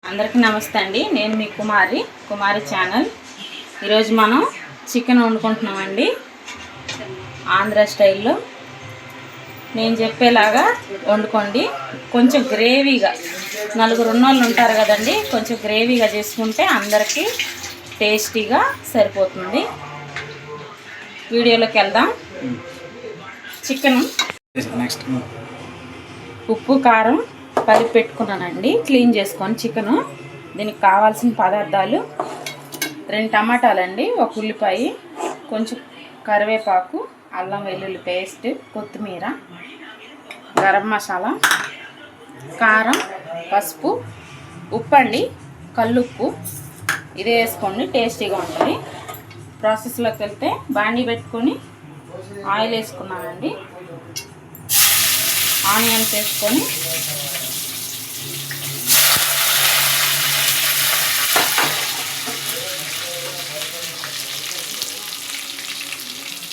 అందరికీ నమస్తే అండి. నేను మీ కుమారి ఛానల్. ఈరోజు మనం చికెన్ వండుకుంటున్నామండి, ఆంధ్ర స్టైల్లో. నేను చెప్పేలాగా వండుకోండి. కొంచెం గ్రేవీగా, నలుగురు ఉన్నోళ్ళు ఉంటారు కదండి, కొంచెం గ్రేవీగా చేసుకుంటే అందరికీ టేస్టీగా సరిపోతుంది. వీడియోలోకి వెళ్దాం. చికెన్ ఉప్పు కారం కలిపి పెట్టుకున్నానండి, క్లీన్ చేసుకొని చికెను. దీనికి కావాల్సిన పదార్థాలు 2 టమాటాలండి, 1 ఉల్లిపాయ, కొంచెం కరివేపాకు, అల్లం వెల్లుల్లి పేస్ట్, కొత్తిమీర, గరం మసాలా, కారం, పసుపు, ఉప్పు అండి, కల్లుప్పు. ఇదే వేసుకోండి, టేస్టీగా ఉంటుంది. ప్రాసెస్లోకి వెళ్తే బాండీ పెట్టుకొని ఆయిల్ వేసుకున్నానండి. ఆనియన్స్ వేసుకొని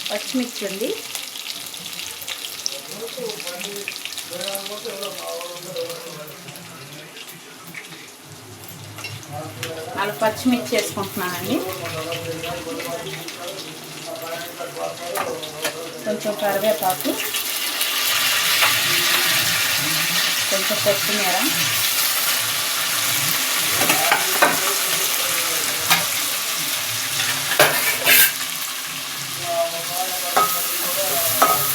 పచ్చిమిర్చి ఉంది, నాలుగు పచ్చిమిర్చి వేసుకుంటున్నానండి. కొంచెం కరివేపాకు, కొంచెం కొత్తిమీర,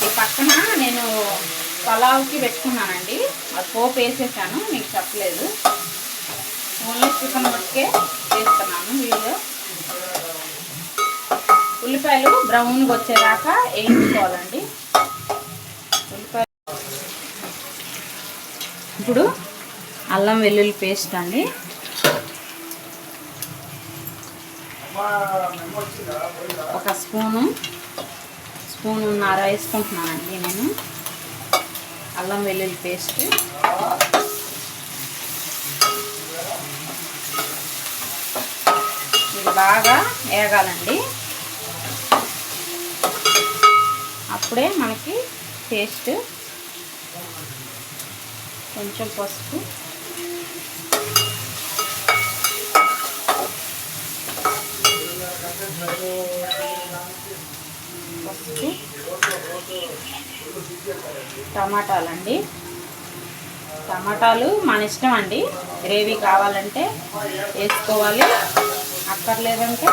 ఈ పక్కన నేను పలావ్కి పెట్టుకున్నానండి, అది పోపు వేసేసాను, మీకు చెప్పలేదు. ఓన్లీ చికెన్ మట్టుకే వేస్తున్నాను వీడియో. ఉల్లిపాయలు బ్రౌన్గా వచ్చేదాకా వేయించుకోవాలండి. ఉల్లిపాయలు ఇప్పుడు అల్లం వెల్లుల్లి పేస్ట్ అండి, ఒక స్పూన్నర వేసుకుంటున్నానండి నేను అల్లం వెల్లుల్లి పేస్ట్. ఇది బాగా వేగాలండి, అప్పుడే మనకి టేస్ట్. కొంచెం పసుపు, టమాటాలండి. టమాటాలు మన ఇష్టం అండి, గ్రేవీ కావాలంటే వేసుకోవాలి, అక్కర్లేదంటే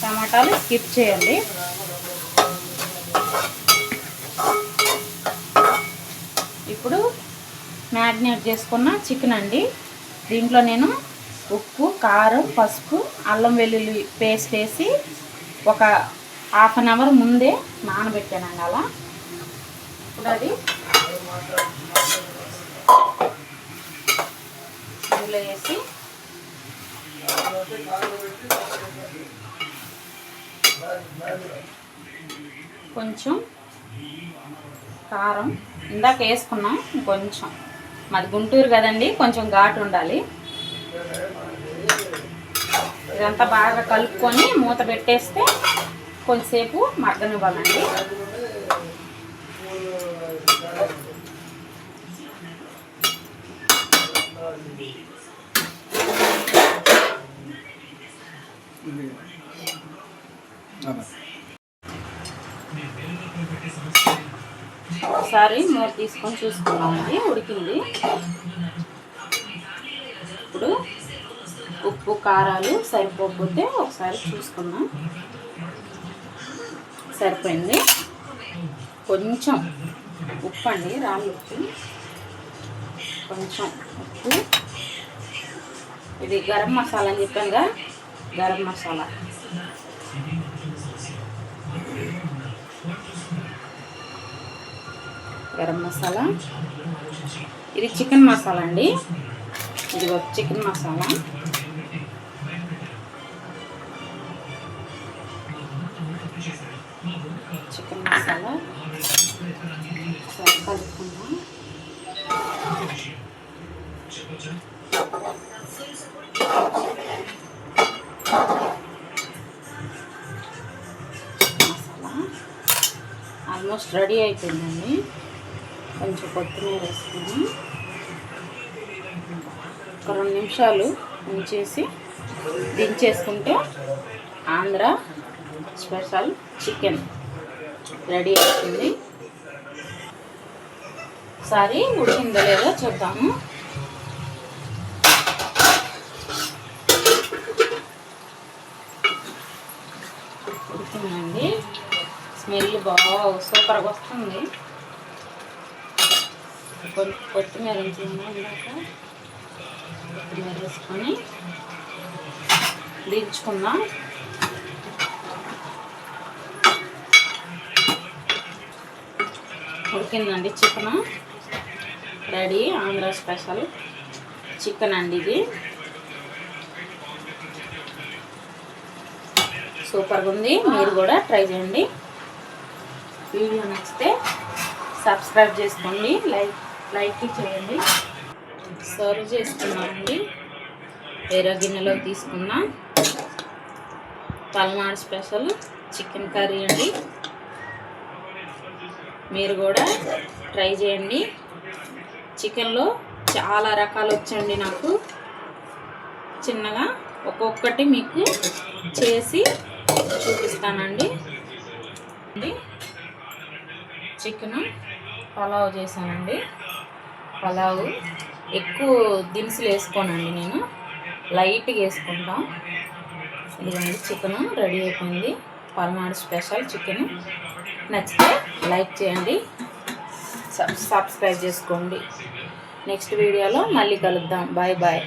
టమాటాలు స్కిప్ చేయండి. ఇప్పుడు మ్యారినేట్ చేసుకున్న చికెన్ అండి, దీంట్లో నేను ఉప్పు, కారం, పసుపు, అల్లం వెల్లుల్లి పేస్ట్ వేసి ఒక ½ అన్ అవర్ ముందే నానబెట్టానండి. అలా ఇప్పుడు అది ఇందులో వేసి కొంచెం కారం ఇందాక వేసుకున్నాం, కొంచెం, మాది గుంటూరు కదండి, కొంచెం ఘాటు ఉండాలి. ఇదంతా బాగా కలుపుకొని మూత పెట్టేస్తే కొంచెంసేపు మగ్గనివ్వాలండి. ఒకసారి మూత తీసుకొని చూసుకున్నామండి, ఉడికింది. ఇప్పుడు ఉప్పు కారాలు సరిపోకపోతే ఒకసారి చూసుకుందాం. సరిపోయింది. కొంచెం ఉప్పు అండి, రాళ్ళు ఉప్పు, కొంచెం ఉప్పు. ఇది గరం మసాలా అని చెప్పానుగా, గరం మసాలా, గరం మసాలా. ఇది చికెన్ మసాలా అండి, ఇది చికెన్ మసాలా. చికెన్ మసాలా కలుపుకుందాం. మసాలా ఆల్మోస్ట్ రెడీ అయిపోయిందండి. కొంచెం కొత్తిమీర వేసుకుని ఒక 2 నిమిషాలు ఉంచేసి దించేసుకుంటే ఆంధ్ర స్పెషల్ చికెన్ రెడీ అవుతుంది. ఒకసారి ఉడికిందో లేదో చూద్దాము. ఉడికిందండి. స్మెల్ బాగా సూపర్గా వస్తుంది. కొత్తిమీర ఇందాక కొత్తిమీర వేసుకొని దించుకుందాం. ఉడికిందండి chicken ready. Andhra special chicken అండి ఇది. సూపర్గా ఉంది. మీరు కూడా ట్రై చేయండి. వీడియో నచ్చితే సబ్స్క్రైబ్ చేసుకోండి, లైక్ చేయండి. సర్వ్ చేసుకున్నామండి. వేరే గిన్నెలో తీసుకున్నాం. పల్నాడు స్పెషల్ చికెన్ కర్రీ అండి. మీరు కూడా ట్రై చేయండి. చికెన్లో చాలా రకాలు వచ్చండి నాకు. చిన్నగా ఒక్కొక్కటి మీకు చేసి చూపిస్తానండి. చికెన్ పలావ్ చేశానండి. పలావ్ ఎక్కువ దినుసులు వేసుకోనండి, నేను లైట్గా వేసుకుంటాం. ఇదిగోండి చికెన్ రెడీ అయిపోయింది. Palnadu special chicken. నచ్చితే లైక్ చేయండి, సబ్స్క్రైబ్ చేసుకోండి. నెక్స్ట్ వీడియోలో మళ్ళీ కలుద్దాం. Bye bye.